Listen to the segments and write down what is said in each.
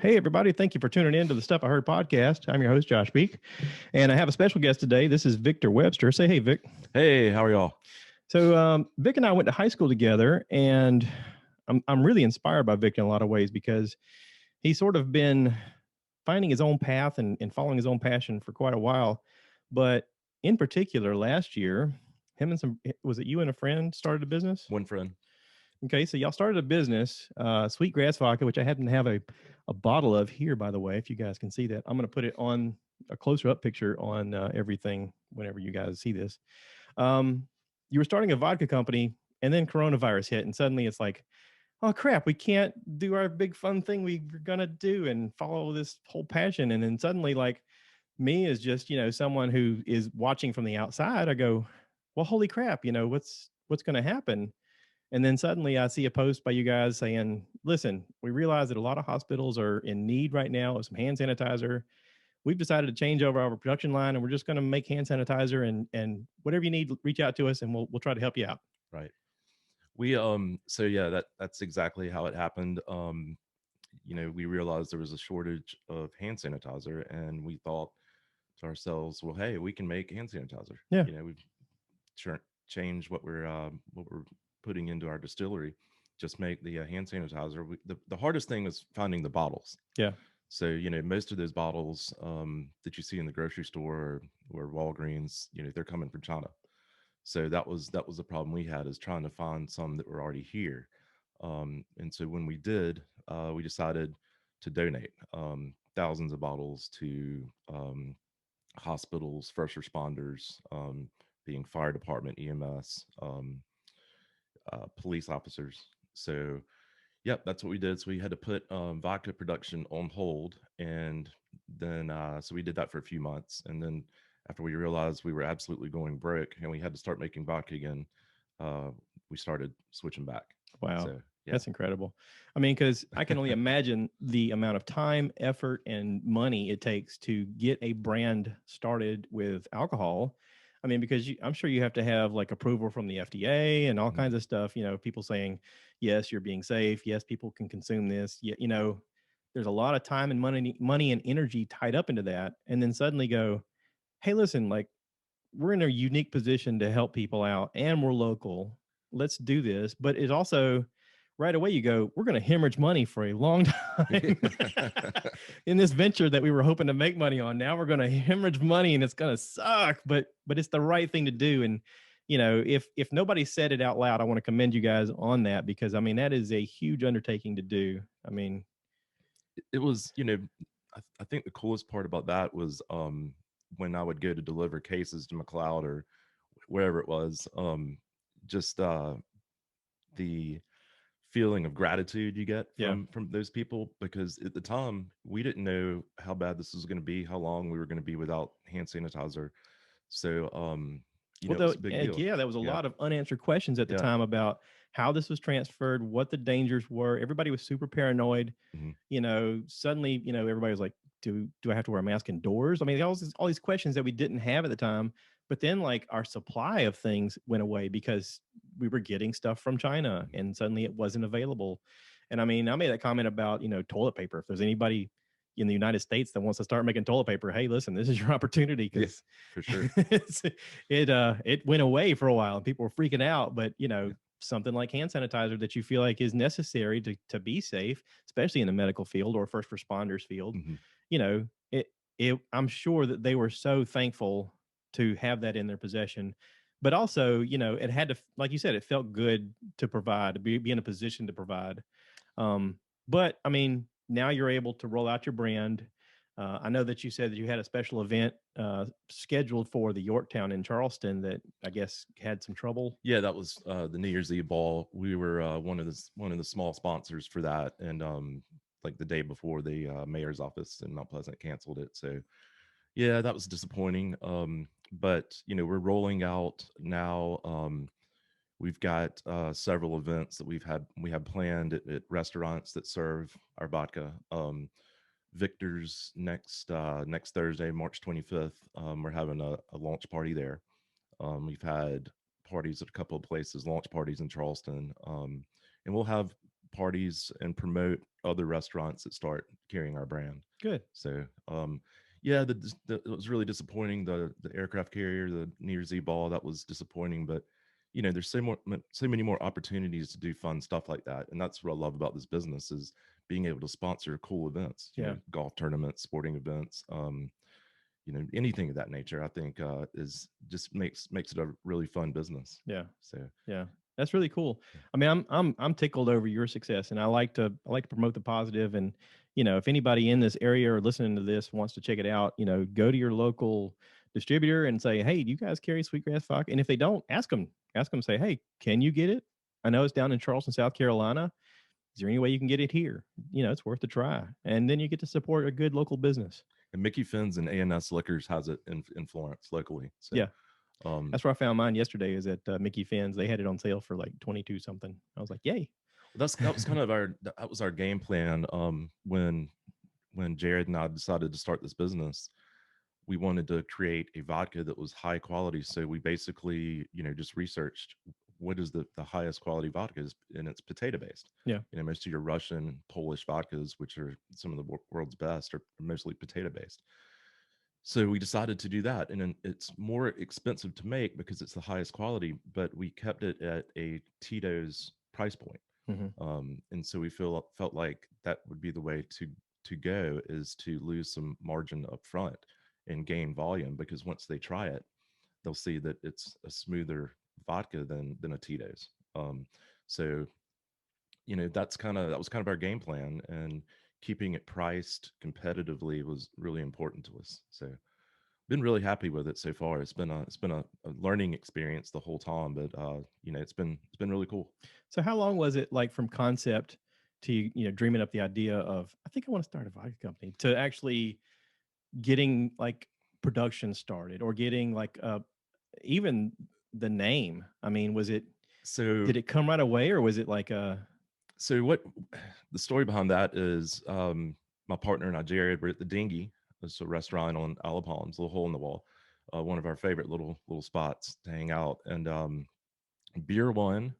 Hey, everybody. Thank you for tuning in to the Stuff I Heard podcast. I'm your host, Josh Beek, and I have a special guest today. This is Victor Webster. Say hey, Vic. Hey, how are y'all? So, Vic and I went to high school together, and I'm really inspired by Vic in a lot of ways because he's sort of been finding his own path and following his own passion for quite a while. But in particular, last year, him and was it you and a friend started a business? One friend. Okay, so y'all started a business, Sweet Grass Vodka, which I happen to have a bottle of here, by the way, if you guys can see that. I'm going to put it on a closer up picture on everything whenever you guys see this. Um, you were starting a vodka company, and then coronavirus hit, and suddenly it's like, oh crap, we can't do our big fun thing we were going to do and follow this whole passion. And then suddenly, like, me as just, someone who is watching from the outside, I go, well, holy crap, what's going to happen? And then suddenly I see a post by you guys saying, listen, we realize that a lot of hospitals are in need right now of some hand sanitizer. We've decided to change over our production line and we're just going to make hand sanitizer and whatever you need, reach out to us and we'll try to help you out. Right. We so yeah, that's exactly how it happened. We realized there was a shortage of hand sanitizer and we thought to ourselves, well, hey, we can make hand sanitizer. Yeah. We've changed what we're putting into our distillery. Just make the hand sanitizer. The hardest thing was finding the bottles. Yeah. So, most of those bottles that you see in the grocery store or Walgreens, they're coming from China. So that was the problem we had, is trying to find some that were already here. And so when we did, we decided to donate thousands of bottles to hospitals, first responders, being fire department, EMS, police officers. So, yep, that's what we did. So we had to put vodka production on hold, and then so we did that for a few months, and then after we realized we were absolutely going broke and we had to start making vodka again, uh, we started switching back. Wow. So yeah, That's incredible. I mean, because I can only imagine the amount of time, effort, and money it takes to get a brand started with alcohol. I mean, because I'm sure you have to have like approval from the FDA and all Mhm. kinds of stuff. People saying, yes, you're being safe. Yes, people can consume this. There's a lot of time and money and energy tied up into that. And then suddenly go, hey, listen, like we're in a unique position to help people out and we're local. Let's do this. But it also, right away, you go, we're going to hemorrhage money for a long time in this venture that we were hoping to make money on. Now we're going to hemorrhage money and it's going to suck, but it's the right thing to do. And, if nobody said it out loud, I want to commend you guys on that because, I mean, that is a huge undertaking to do. I mean, it was, I think the coolest part about that was when I would go to deliver cases to McLeod or wherever it was, just the feeling of gratitude you get yeah. from those people, because at the time we didn't know how bad this was going to be, how long we were going to be without hand sanitizer. So Well, it though, was a big deal. yeah, there was a Yeah. lot of unanswered questions at the Yeah. time about how this was transferred, what the dangers were. Everybody was super paranoid. Hmm. Suddenly, everybody was like, do I have to wear a mask indoors? I mean, all these questions that we didn't have at the time. But then, like, our supply of things went away because we were getting stuff from China, Hmm. and suddenly it wasn't available. And I mean, I made that comment about toilet paper. If there's anybody in the United States that wants to start making toilet paper, hey, listen, this is your opportunity Yeah, because for sure. it went away for a while and people were freaking out. But Yeah. something like hand sanitizer that you feel like is necessary to be safe, especially in the medical field or first responders field, Hmm. you know, it I'm sure that they were so thankful to have that in their possession. But also, it had to, like you said, it felt good to provide, to be in a position to provide. Um, but I mean, now you're able to roll out your brand. I know that you said that you had a special event scheduled for the Yorktown in Charleston that I guess had some trouble. Yeah, that was the New Year's Eve ball. We were one of the small sponsors for that, and like the day before, the mayor's office in Mount Pleasant canceled it. So yeah, that was disappointing. But we're rolling out now. We've got several events that we have planned at restaurants that serve our vodka. Victor's next Thursday, March 25th. We're having a launch party there. We've had parties at a couple of places, launch parties in Charleston, and we'll have parties and promote other restaurants that start carrying our brand. Good. So, yeah, it was really disappointing. The aircraft carrier, the New Year's Eve ball, that was disappointing. But there's so many more opportunities to do fun stuff like that, and that's what I love about this business is being able to sponsor cool events. Yeah. Golf tournaments, sporting events. Anything of that nature. I think is just makes it a really fun business. Yeah. So Yeah. That's really cool. I mean, I'm tickled over your success, and I like to promote the positive. And if anybody in this area or listening to this wants to check it out, go to your local distributor and say, hey, do you guys carry sweetgrass vodka? And if they don't, ask them, say, hey, can you get it? I know it's down in Charleston, South Carolina. Is there any way you can get it here? It's worth a try, and then you get to support a good local business. and Mickey Finn's and A&S Liquors has it in Florence locally. So Yeah. um, That's where I found mine yesterday. Is at Mickey Finn's. They had it on sale for like 22 something. I was like, yay! that was kind of our game plan. When Jared and I decided to start this business, we wanted to create a vodka that was high quality. So we basically, just researched what is the highest quality vodkas, and it's potato based. Yeah. Most of your Russian, Polish vodkas, which are some of the world's best, are mostly potato based. So we decided to do that, and then it's more expensive to make because it's the highest quality, but we kept it at a Tito's price point. And so we felt like that would be the way to go, is to lose some margin up front and gain volume, because once they try it, they'll see that it's a smoother vodka than a Tito's. So that was kind of our game plan, and keeping it priced competitively was really important to us. So been really happy with it so far. It's been a learning experience the whole time, but it's been really cool. So how long was it like from concept to dreaming up the idea of I think I want to start a vodka company to actually getting like production started or getting like even the name? I mean, So did it come right away or was it like what the story behind that is, my partner and I, Jared, were at the Dinghy. It's a restaurant on Isle Palms, a little hole in the wall, one of our favorite little spots to hang out. And beer one,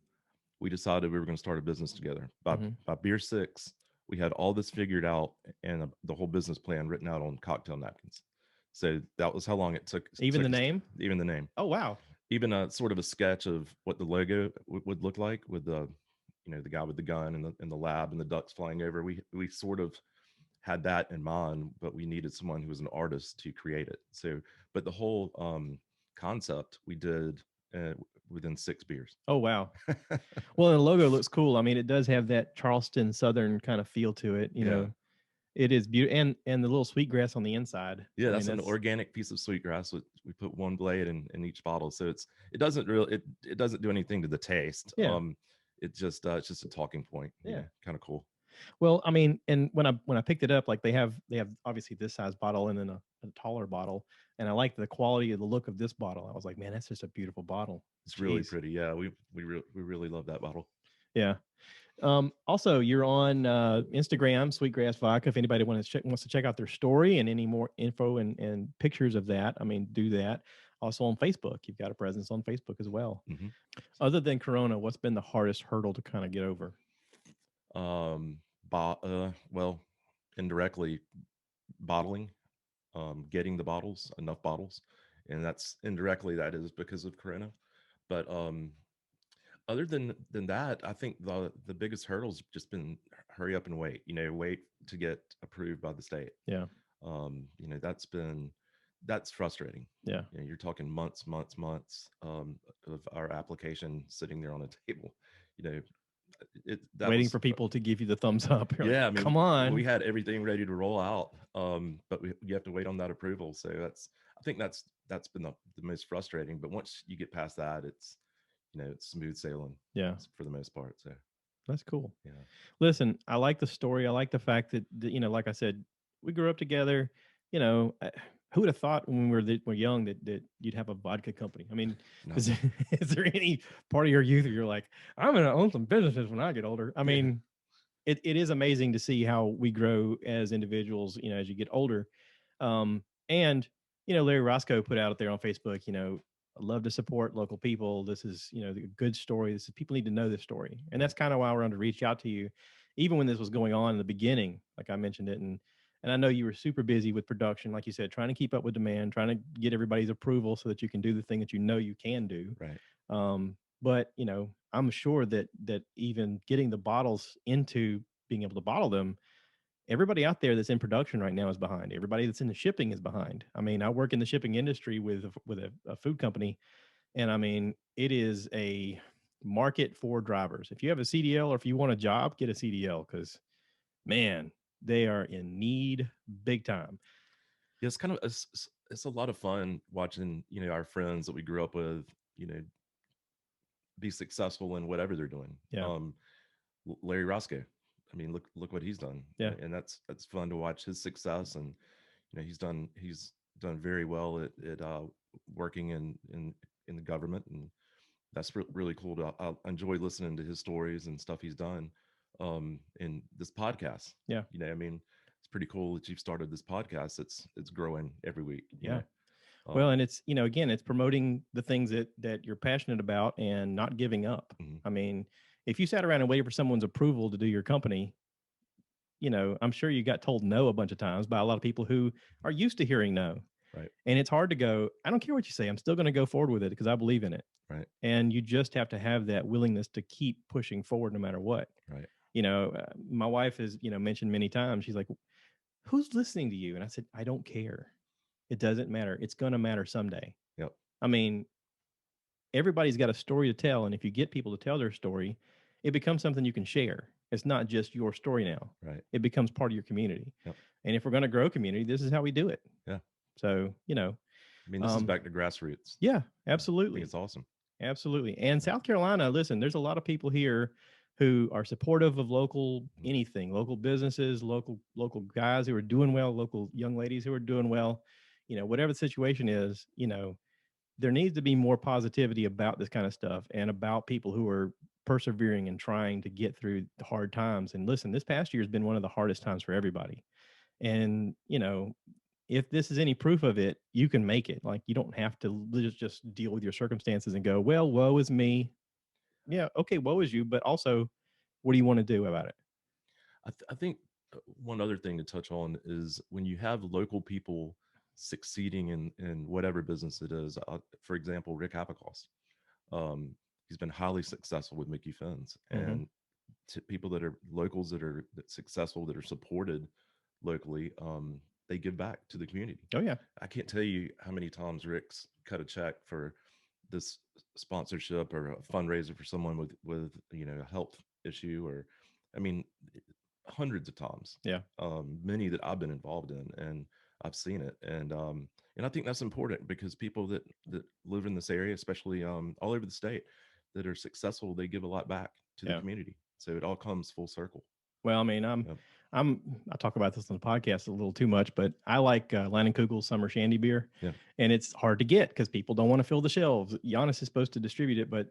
we decided we were going to start a business together. By beer six, we had all this figured out, and the whole business plan written out on cocktail napkins. So that was how long it took. Even the name? Even the name. Oh wow! Even a sort of a sketch of what the logo would look like, with the guy with the gun and the lab and the ducks flying over. We sort of had that in mind, but we needed someone who was an artist to create it. So, but the whole concept we did within 6 beers. Oh wow! Well, the logo looks cool. I mean, it does have that Charleston Southern kind of feel to it. It is beautiful, and the little sweetgrass on the inside. Yeah, that's an organic piece of sweetgrass. We put one blade in each bottle, so it doesn't do anything to the taste. Yeah. It's just a talking point. Yeah, kind of cool. Well, I mean, and when I picked it up, like they have obviously this size bottle and then a taller bottle, and I like the quality of the look of this bottle. I was like, man, that's just a beautiful bottle. It's really pretty. Yeah, we really love that bottle. Yeah. Also, you're on Instagram, Sweetgrass Vodka. If anybody wants to check out their story and any more info and pictures of that, I mean, do that. Also on Facebook, you've got a presence on Facebook as well. Other than Corona, what's been the hardest hurdle to kind of get over? Well, indirectly, bottling, getting the bottles, enough bottles, and that's indirectly that is because of Corona. But other than that, I think the biggest hurdle's just been hurry up and wait. Wait to get approved by the state. Yeah. That's frustrating. Yeah. You're talking months of our application sitting there on a table. Waiting for people to give you the thumbs up. You're Yeah, like, come on. We had everything ready to roll out, but you have to wait on that approval. So I think that's been the most frustrating. But once you get past that, it's smooth sailing. Yeah, for the most part. So that's cool. Yeah. Listen, I like the story. I like the fact that like I said, we grew up together. Who would have thought when we were young that you'd have a vodka company? I mean, No. is there any part of your youth where you're like, I'm going to own some businesses when I get older? I mean, it is amazing to see how we grow as individuals, as you get older. And, Larry Roscoe put out there on Facebook, love to support local people. This is, a good story. This is, people need to know this story. And Right. that's kind of why I wanted to reach out to you, even when this was going on in the beginning, like I mentioned it. And I know you were super busy with production, like you said, trying to keep up with demand, trying to get everybody's approval so that you can do the thing that you can do. Right. But I'm sure that even getting the bottles into being able to bottle them, everybody out there that's in production right now is behind. Everybody that's in the shipping is behind. I mean, I work in the shipping industry with a food company, and I mean, it is a market for drivers. If you have a CDL or if you want a job, get a CDL because man, they are in need big time. Yeah, it's kind of it's a lot of fun watching our friends that we grew up with you know be successful in whatever they're doing. Yeah, Larry Roscoe, I mean, look what he's done. yeah, And that's fun to watch his success. And he's done very well at working in the government, and that's really cool. I enjoy listening to his stories and stuff he's done. In this podcast, yeah, I mean, it's pretty cool that you've started this podcast. It's growing every week. yeah. Um, Well, and it's, again, it's promoting the things that you're passionate about and not giving up. mhm, I mean, if you sat around and waited for someone's approval to do your company, I'm sure you got told no a bunch of times by a lot of people who are used to hearing no. right, And it's hard to go, I don't care what you say, I'm still going to go forward with it because I believe in it. right, And you just have to have that willingness to keep pushing forward no matter what. right. My wife has, mentioned many times, she's like, who's listening to you? And I said, I don't care. It doesn't matter. It's going to matter someday. Yep. I mean, everybody's got a story to tell. And if you get people to tell their story, it becomes something you can share. It's not just your story now. Right. It becomes part of your community. Yep. And if we're going to grow community, this is how we do it. Yeah. So, I mean, this is back to grassroots. Yeah, I absolutely. think it's awesome. Absolutely. And South Carolina, listen, there's a lot of people here who are supportive of local anything, local businesses, local guys who are doing well, local young ladies who are doing well. Whatever the situation is, there needs to be more positivity about this kind of stuff and about people who are persevering and trying to get through the hard times. And listen, this past year has been one of the hardest times for everybody. And, if this is any proof of it, you can make it. Like, you don't have to just deal with your circumstances and go, well, woe is me. Yeah. Okay. Woe is you. But also, what do you want to do about it? I think one other thing to touch on is when you have local people succeeding in whatever business it is. For example, Rick Apicos, he's been highly successful with Mickey Fins, Mm-hmm. and to people that are locals that are successful, that are supported locally, they give back to the community. Oh, yeah. I can't tell you how many times Rick's cut a check for this sponsorship or a fundraiser for someone with a health issue, or I mean, hundreds of times. Yeah. Many that I've been involved in, and I've seen it, and I think that's important because people that live in this area, especially all over the state, that are successful, they give a lot back to the community. So it all comes full circle. Well, I mean, I talk about this on the podcast a little too much, but I like Leinenkugel's Summer Shandy beer. Yeah. And it's hard to get because people don't want to fill the shelves. Giannis is supposed to distribute it, but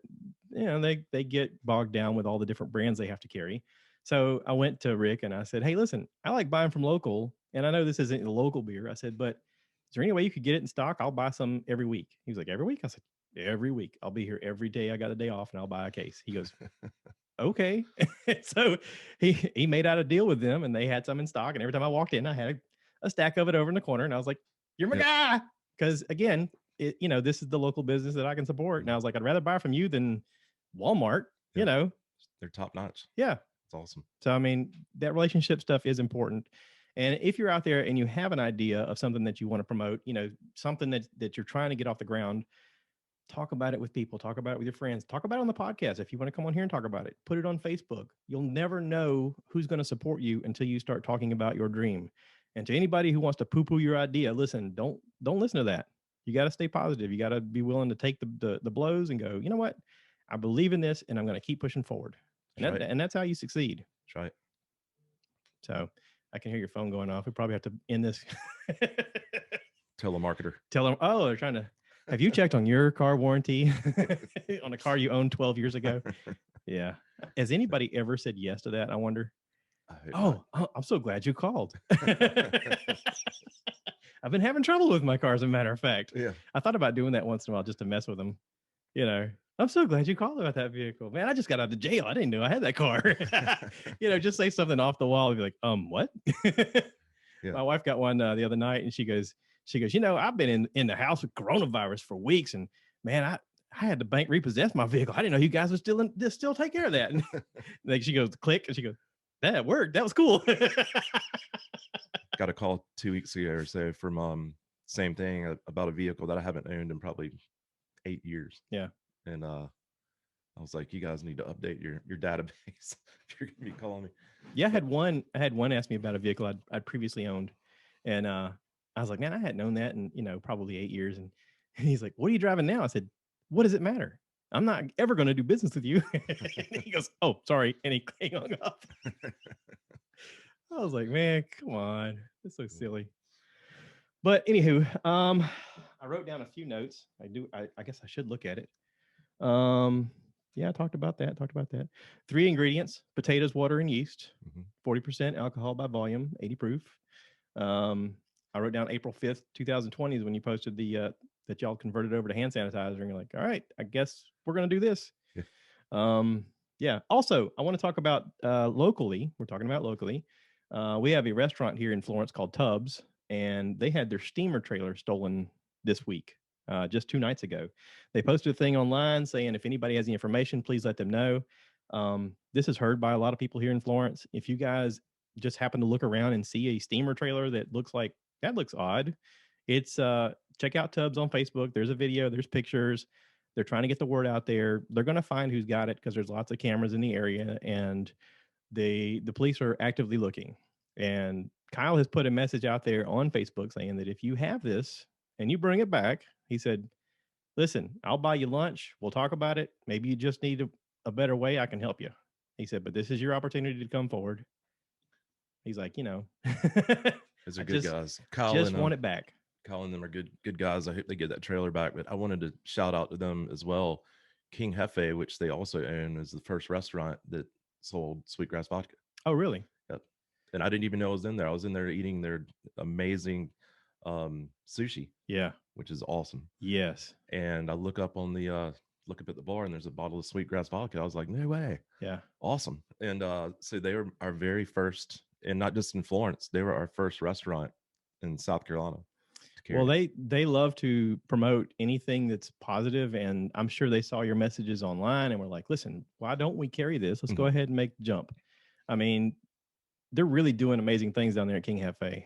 they get bogged down with all the different brands they have to carry. So I went to Rick and I said, hey, listen, I like buying from local, and I know this isn't a local beer. I said, but is there any way you could get it in stock? I'll buy some every week. He was like, every week? I said, every week. I'll be here every day. I got a day off and I'll buy a case. He goes, okay. So he made out a deal with them, and they had some in stock. And every time I walked in, I had a stack of it over in the corner, and I was like, you're my guy. Because again, this is the local business that I can support. And I was like, I'd rather buy from you than Walmart, They're top notch. Yeah. It's awesome. So, I mean, that relationship stuff is important. And if you're out there and you have an idea of something that you want to promote, something that you're trying to get off the ground, talk about it with people, talk about it with your friends, talk about it on the podcast. If you want to come on here and talk about it, put it on Facebook. You'll never know who's going to support you until you start talking about your dream. And to anybody who wants to poo-poo your idea, listen, don't listen to that. You got to stay positive. You got to be willing to take the blows and go, you know what? I believe in this, and I'm going to keep pushing forward. And that's how you succeed. That's right. So I can hear your phone going off. We probably have to end this. Telemarketer. Tell them, oh, they're trying to. Have you checked on your car warranty on a car you owned 12 years ago? Yeah. Has anybody ever said yes to that? I wonder. I'm so glad you called. I've been having trouble with my car, as a matter of fact. Yeah. I thought about doing that once in a while just to mess with them. You know, I'm so glad you called about that vehicle, man. I just got out of jail. I didn't know I had that car. Just say something off the wall and be like, what? Yeah. My wife got one the other night, and she goes, I've been in the house with coronavirus for weeks, and man, I had the bank repossess my vehicle. I didn't know you guys would still take care of that. And like she goes, click, and she goes, that worked. That was cool. Got a call 2 weeks ago or so from same thing about a vehicle that I haven't owned in probably 8 years. Yeah. And I was like, you guys need to update your database if you're gonna be calling me. Yeah, I had one ask me about a vehicle I'd previously owned, and I was like, man, I hadn't owned that in probably 8 years, and he's like, what are you driving now? I said, what does it matter? I'm not ever going to do business with you. And he goes, oh, sorry, and he hung up. I was like, man, come on, it's so silly. But anywho, I wrote down a few notes. I guess I should look at it. Yeah, I talked about that. 3 ingredients: potatoes, water, and yeast. 40% alcohol by volume, 80 proof. I wrote down April 5th, 2020 is when you posted the that y'all converted over to hand sanitizer, and you're like, all right, I guess we're gonna do this. Yeah. Yeah. Also, I want to talk about locally. We're talking about locally. We have a restaurant here in Florence called Tubbs, and they had their steamer trailer stolen this week. Just 2 nights ago. They posted a thing online saying if anybody has any information, please let them know. This is heard by a lot of people here in Florence. If you guys just happen to look around and see a steamer trailer that looks odd, it's check out Tubbs on Facebook. There's a video, there's pictures. They're trying to get the word out there. They're going to find who's got it because there's lots of cameras in the area, and the police are actively looking. And Kyle has put a message out there on Facebook saying that if you have this and you bring it back, he said, listen, I'll buy you lunch. We'll talk about it. Maybe you just need a better way. I can help you. He said, but this is your opportunity to come forward. He's like, those are good guys. Kyle just want it back. Kyle and them are good guys. I hope they get that trailer back. But I wanted to shout out to them as well. King Hefe, which they also own, is the first restaurant that sold sweetgrass vodka. Oh, really? Yep. And I didn't even know I was in there. I was in there eating their amazing sushi. Yeah. Which is awesome. Yes. And I look up at the bar, and there's a bottle of sweetgrass vodka. I was like, no way. Yeah. Awesome. And so they were our very first, and not just in Florence, they were our first restaurant in South Carolina. Well, they love to promote anything that's positive, and I'm sure they saw your messages online and were like, listen, why don't we carry this? Let's go ahead and make the jump. I mean, they're really doing amazing things down there at King Hefe.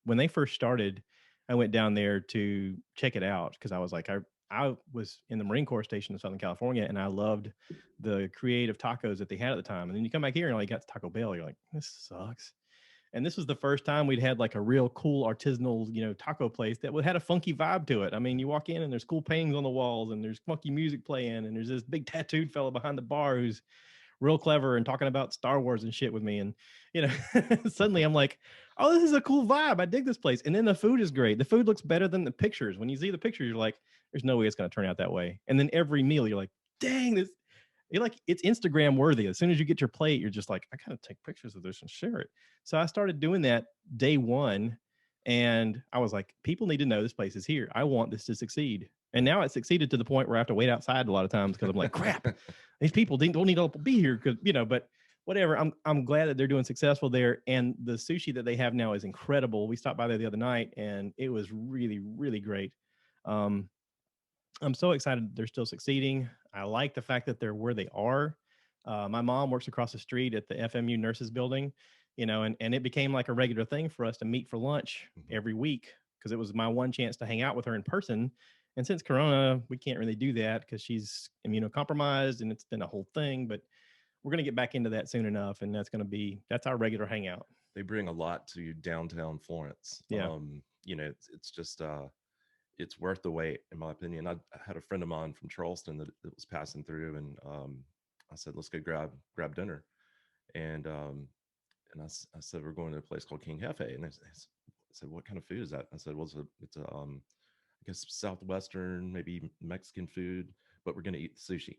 When they first started, I went down there to check it out because I was like, I was in the Marine Corps station in Southern California, and I loved the creative tacos that they had at the time. And then you come back here and you got Taco Bell. You're like, this sucks. And this was the first time we'd had like a real cool artisanal, taco place that had a funky vibe to it. I mean, you walk in and there's cool paintings on the walls, and there's funky music playing, and there's this big tattooed fella behind the bar who's real clever and talking about Star Wars and shit with me. And, suddenly I'm like, oh, this is a cool vibe. I dig this place. And then the food is great. The food looks better than the pictures. When you see the pictures, you're like, there's no way it's going to turn out that way. And then every meal, you're like, dang, it's Instagram worthy. As soon as you get your plate, you're just like, I gotta take pictures of this and share it. So I started doing that day one, and I was like, people need to know this place is here. I want this to succeed. And now it's succeeded to the point where I have to wait outside a lot of times because I'm like, crap, these people don't need to be here because but whatever. I'm glad that they're doing successful there, and the sushi that they have now is incredible. We stopped by there the other night, and it was really, really great. I'm so excited they're still succeeding. I like the fact that they're where they are. My mom works across the street at the FMU nurses building, and it became like a regular thing for us to meet for lunch every week because it was my one chance to hang out with her in person. And since Corona, we can't really do that because she's immunocompromised and it's been a whole thing, but we're going to get back into that soon enough. And that's our regular hangout. They bring a lot to downtown Florence. Yeah. It's just, it's worth the wait, in my opinion. I had a friend of mine from Charleston that was passing through, and I said, let's go grab dinner. And I said, we're going to a place called King Hefe. And I said, what kind of food is that? I said, well, it's I guess Southwestern, maybe Mexican food, but we're going to eat the sushi.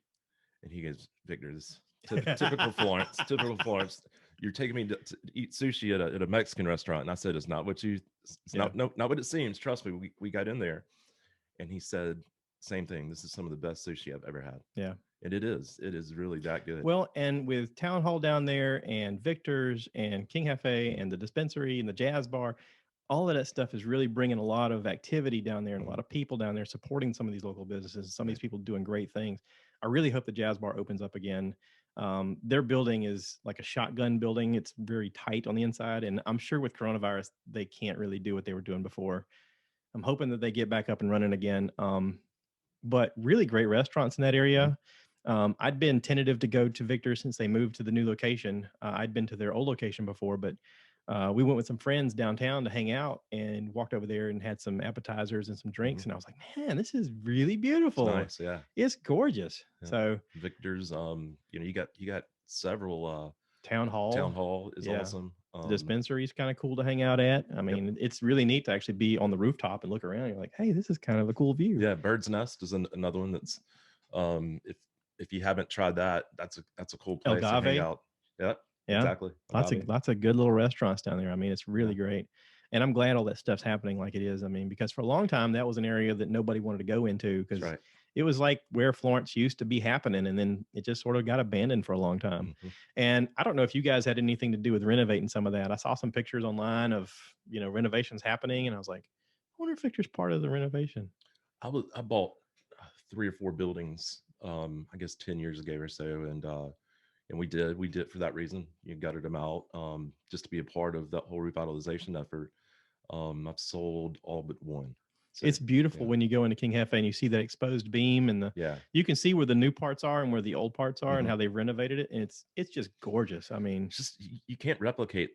And he goes, Victor, this typical Florence, you're taking me to eat sushi at a Mexican restaurant. And I said, it's not what you, it's Yeah. not what it seems. Trust me. We got in there and he said, same thing. This is some of the best sushi I've ever had. Yeah. And it is really that good. Well, and with Town Hall down there and Victor's and King Cafe and the dispensary and the jazz bar, all of that stuff is really bringing a lot of activity down there and a lot of people down there supporting some of these local businesses. Some of these people doing great things. I really hope the jazz bar opens up again. Their building is like a shotgun building. It's very tight on the inside. And I'm sure with coronavirus, they can't really do what they were doing before. I'm hoping that they get back up and running again. But really great restaurants in that area. I'd been tentative to go to Victor since they moved to the new location. I'd been to their old location before, but we went with some friends downtown to hang out and walked over there and had some appetizers and some drinks. And I was like, man, this is really beautiful. It's nice. Yeah. It's gorgeous. Yeah. So Victor's, you got several, Town Hall is awesome. The dispensary is kind of cool to hang out at. I mean, it's really neat to actually be on the rooftop and look around. You're like, hey, this is kind of a cool view. Yeah. Bird's Nest is another one that's, if you haven't tried that, that's a cool place to hang out. Yep. Yeah, exactly. Lots of good little restaurants down there. I mean, it's really great. And I'm glad all that stuff's happening like it is. I mean, because for a long time, that was an area that nobody wanted to go into because it was like where Florence used to be happening. And then it just sort of got abandoned for a long time. And I don't know if you guys had anything to do with renovating some of that. I saw some pictures online of, renovations happening. And I was like, I wonder if Victor's part of the renovation. I bought 3 or 4 buildings, I guess 10 years ago or so. And we did for that reason. You gutted them out, just to be a part of that whole revitalization effort. I've sold all but one. So, it's beautiful when you go into King Cafe and you see that exposed beam and you can see where the new parts are and where the old parts are and how they've renovated it. And it's just gorgeous. I mean, it's just, you can't replicate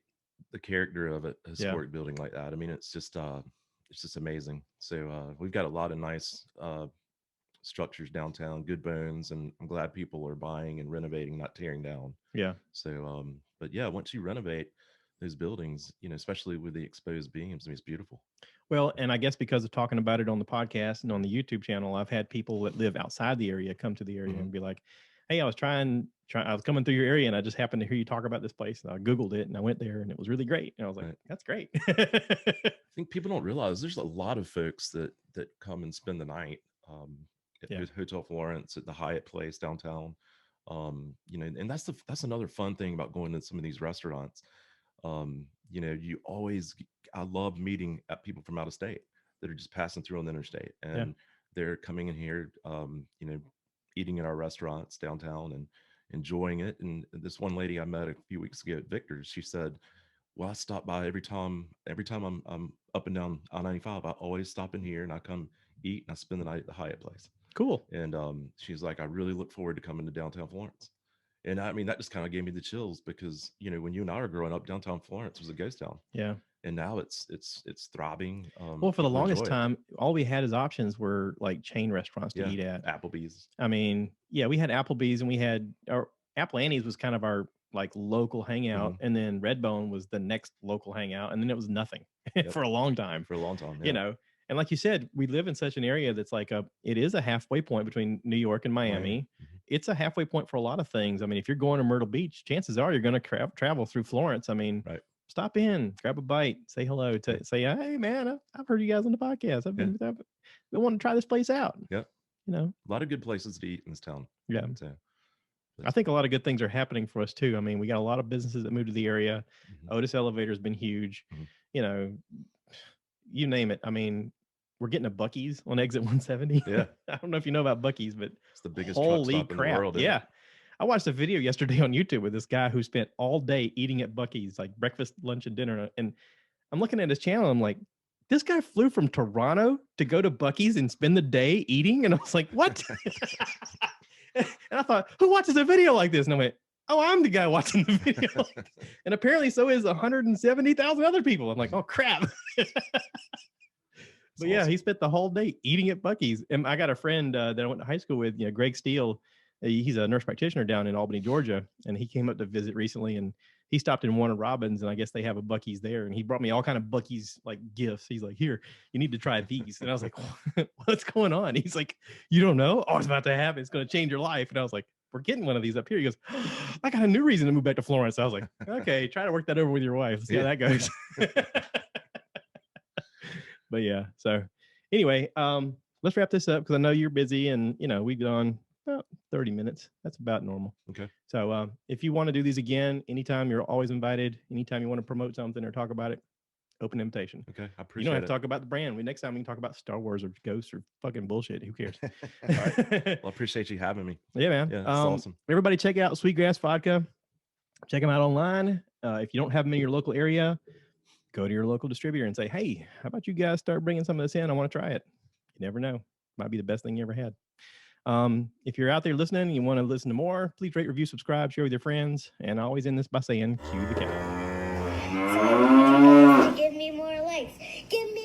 the character of a historic building like that. I mean, it's just amazing. So we've got a lot of nice structures downtown, good bones, and I'm glad people are buying and renovating, not tearing down. Yeah. So but yeah, once you renovate those buildings, especially with the exposed beams, I mean, it's beautiful. Well, and I guess because of talking about it on the podcast and on the YouTube channel, I've had people that live outside the area come to the area and be like, hey, I was coming through your area and I just happened to hear you talk about this place. And I Googled it and I went there and it was really great. And I was like, that's great. I think people don't realize there's a lot of folks that come and spend the night at Hotel Florence, at the Hyatt Place downtown. And that's another fun thing about going to some of these restaurants. I love meeting people from out of state that are just passing through on the interstate and they're coming in here, eating at our restaurants downtown and enjoying it. And this one lady I met a few weeks ago at Victor's, she said, well, I stop by every time I'm up and down I-95, I always stop in here and I come eat and I spend the night at the Hyatt Place. Cool. And she's like, I really look forward to coming to downtown Florence. And I mean, that just kind of gave me the chills because, when you and I were growing up, downtown Florence was a ghost town. Yeah. And now it's thriving. Well, for the longest time, all we had as options were like chain restaurants to eat at. Applebee's. I mean, we had Applebee's and we had Apple Annie's was kind of our like local hangout. And then Redbone was the next local hangout. And then it was nothing for a long time. And like you said, we live in such an area that's like it is a halfway point between New York and Miami. It's a halfway point for a lot of things. I mean, if you're going to Myrtle Beach, chances are you're going to travel through Florence. I mean, stop in, grab a bite, say hello, say, hey man, I've heard you guys on the podcast. We want to try this place out. Yep. A lot of good places to eat in this town. Yeah. So, I think a lot of good things are happening for us too. I mean, we got a lot of businesses that moved to the area. Otis Elevator has been huge. You name it. I mean, we're getting a Buc-ee's on exit 170. Yeah. I don't know if you know about Buc-ee's, but it's the biggest truck stop in the world. Yeah. I watched a video yesterday on YouTube with this guy who spent all day eating at Buc-ee's, like breakfast, lunch, and dinner. And I'm looking at his channel. I'm like, this guy flew from Toronto to go to Buc-ee's and spend the day eating. And I was like, what? And I thought, who watches a video like this? And I went, oh, I'm the guy watching the video. And apparently so is 170,000 other people. I'm like, oh, crap. But awesome. He spent the whole day eating at Buc-ee's. And I got a friend that I went to high school with, Greg Steele. He's a nurse practitioner down in Albany, Georgia. And he came up to visit recently and he stopped in Warner Robins and I guess they have a Buc-ee's there. And he brought me all kind of Buc-ee's like gifts. He's like, here, you need to try these. And I was like, what's going on? He's like, you don't know? Oh, it's about to happen. It's going to change your life. And I was like, we're getting one of these up here. He goes, I got a new reason to move back to Florence. I was like, okay, try to work that over with your wife. See how that goes. But yeah, so anyway, let's wrap this up because I know you're busy and, we've gone about 30 minutes. That's about normal. Okay. So if you want to do these again, anytime, you're always invited. Anytime you want to promote something or talk about it, open invitation. Okay, I appreciate it. You don't have to talk about the brand. Next time we can talk about Star Wars or ghosts or fucking bullshit. Who cares? All right. Well, I appreciate you having me. Yeah, man. Yeah, it's awesome. Everybody check out Sweetgrass Vodka. Check them out online. If you don't have them in your local area, go to your local distributor and say, hey, how about you guys start bringing some of this in? I want to try it. You never know. Might be the best thing you ever had. If you're out there listening and you want to listen to more, please rate, review, subscribe, share with your friends. And I always end this by saying, cue the cow. Give me more likes. Give me